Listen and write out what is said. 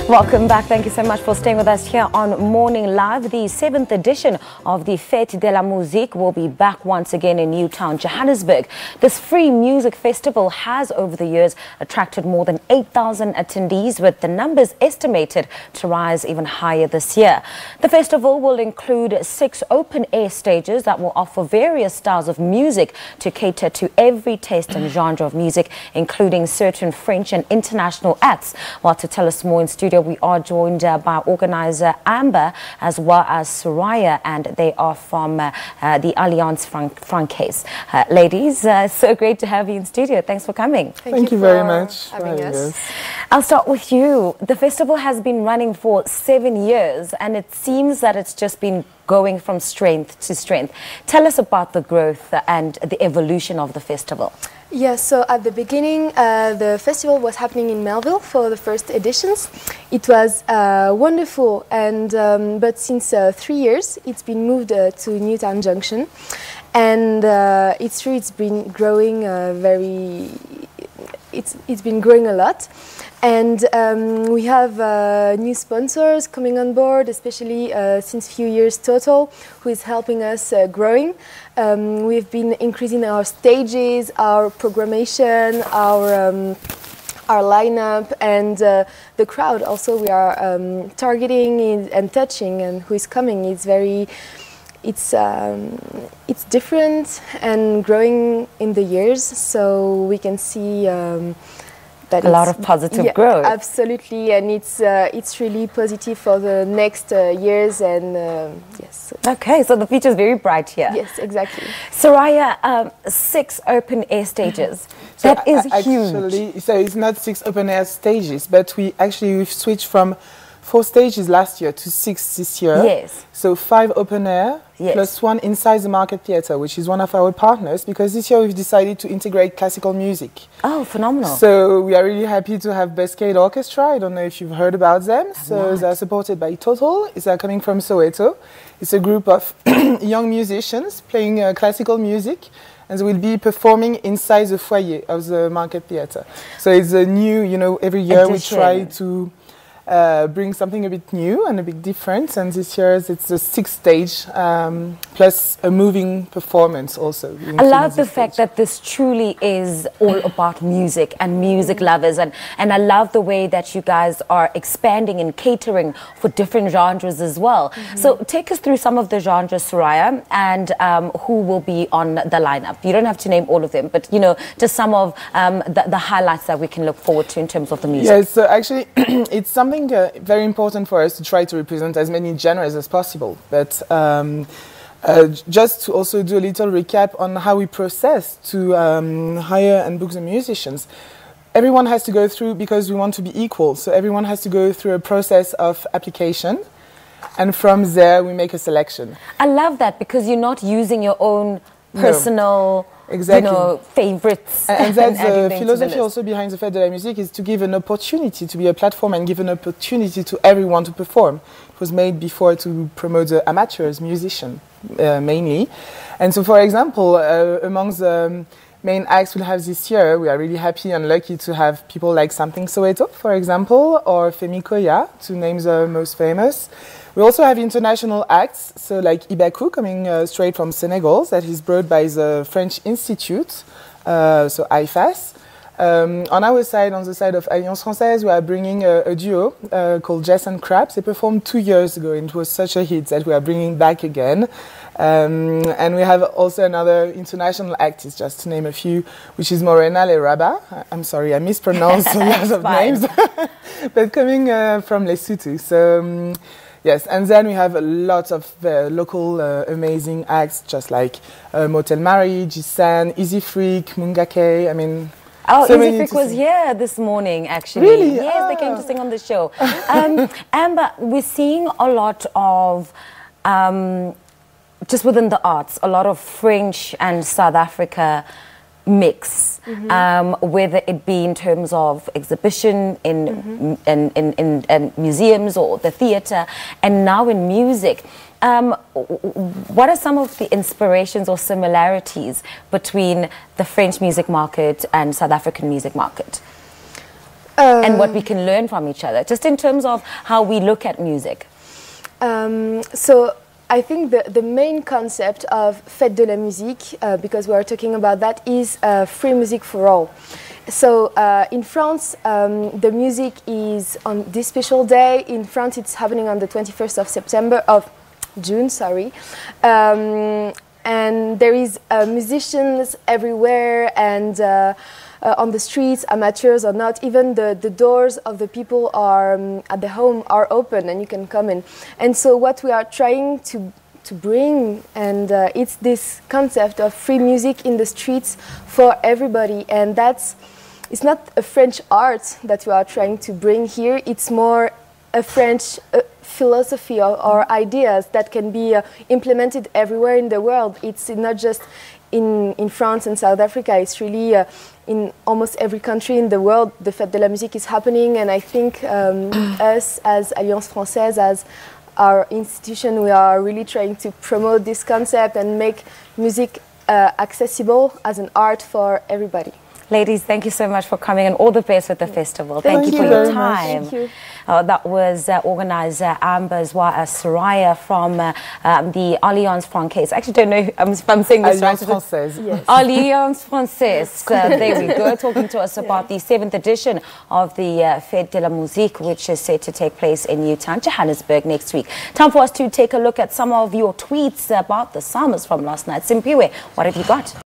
Welcome back. Thank you so much for staying with us here on Morning Live. The 7th edition of the Fête de La Musique will be back once again in Newtown Johannesburg. This free music festival has over the years attracted more than 8,000 attendees, with the numbers estimated to rise even higher this year. The festival will include 6 open-air stages that will offer various styles of music to cater to every taste and genre of music, including certain French and international acts. Well, to tell us more in studio, we are joined by organizer Amber as well as Soraya, and they are from the Alliance Francaise. Ladies, so great to have you in studio. Thanks for coming. Thank you very much for having us. I'll start with you. The festival has been running for 7 years, and it seems that it's just been going from strength to strength. Tell us about the growth and the evolution of the festival. Yeah, so at the beginning, the festival was happening in Melville for the first editions. It was wonderful, and but since 3 years, it's been moved to Newtown Junction, and it's true, it's been growing it's been growing a lot. And we have new sponsors coming on board, especially since few years Total, who is helping us growing. We've been increasing our stages, our programmation, our lineup, and the crowd also we are targeting and touching, and who is coming is very, it's different and growing in the years, so we can see that a lot of positive growth. Absolutely, and it's really positive for the next years, and yes. Okay, so the future is very bright here. Yes, exactly. Soraya, 6 open air stages. So that is huge. Actually, so it's not 6 open air stages, but we've switched from 4 stages last year to 6 this year. Yes. So 5 open air, yes, plus 1 inside the Market Theatre, which is one of our partners, because this year we've decided to integrate classical music. Oh, phenomenal. So we are really happy to have Cascade Orchestra. I don't know if you've heard about them. So they're supported by Total. They're coming from Soweto. It's a group of young musicians playing classical music, and they will be performing inside the foyer of the Market Theatre. So it's a new, every year we try to bring something a bit new and a bit different, and this year it's the 6th stage, plus a moving performance also. I love the fact that this truly is all about music and music lovers, and I love the way that you guys are expanding and catering for different genres as well. So take us through some of the genres, Soraya, and who will be on the lineup. You don't have to name all of them, but just some of the highlights that we can look forward to in terms of the music. Yes, so actually it's something very important for us to try to represent as many genres as possible. But just to also do a little recap on how we process to hire and book the musicians. Everyone has to go through, because we want to be equal, so everyone has to go through a process of application, and from there we make a selection. I love that, because you're not using your own personal... Exactly. Favorites. And that's the philosophy also behind the Fête de la Musique, is to give an opportunity, to be a platform and give an opportunity to everyone to perform. It was made before to promote the amateurs, musicians mainly. And so, for example, among the main acts we'll have this year, we are really happy and lucky to have people like Something Soweto, for example, or Femi Koya, to name the most famous. We also have international acts, so like Ibaku, coming straight from Senegal, that is brought by the French Institute, so IFAS. On our side, on the side of Alliance Francaise, we are bringing a duo called Jess and Krabs. They performed 2 years ago, and it was such a hit that we are bringing back again. And we have also another international act, just to name a few, which is Morena Le Raba. I'm sorry, I mispronounced a lot of names, but coming from Lesotho. So. Yes, and then we have a lot of local amazing acts, just like Motel Mari, Jisan, Easy Freak, Mungake. I mean, oh, so Easy Freak was here this morning, actually. Really? Yes, they came to sing on the show. Amber, we're seeing a lot of, just within the arts, a lot of French and South Africa mix, whether it be in terms of exhibition in museums or the theatre, and now in music. What are some of the inspirations or similarities between the French music market and South African music market? and what we can learn from each other, just in terms of how we look at music? So I think the main concept of Fête de la Musique, because we are talking about that, is free music for all. So in France, the music is on this special day. In France, it's happening on the 21st of June, sorry. And there is musicians everywhere, and on the streets, amateurs or not, even the doors of the people are at the home are open, and you can come in. And so what we are trying to bring, and it's this concept of free music in the streets for everybody. And it's not a French art that we are trying to bring here, it's more a French philosophy or ideas that can be implemented everywhere in the world. It's not just in France and South Africa, it's really in almost every country in the world. The Fête de la Musique is happening, and I think us as Alliance Française, as our institution, we are really trying to promote this concept and make music accessible as an art for everybody. Ladies, thank you so much for coming, and all the best with the festival. Thank you for your time. Thank you. That was organizer Amber as well as Soraya from the Alliance Française. I actually don't know if I'm saying this right. Alliance Française. Yes. Alliance Française. There we go, talking to us about the 7th edition of the Fête de la Musique, which is set to take place in Newtown Johannesburg next week. Time for us to take a look at some of your tweets about the summers from last night. Simpiwe, what have you got?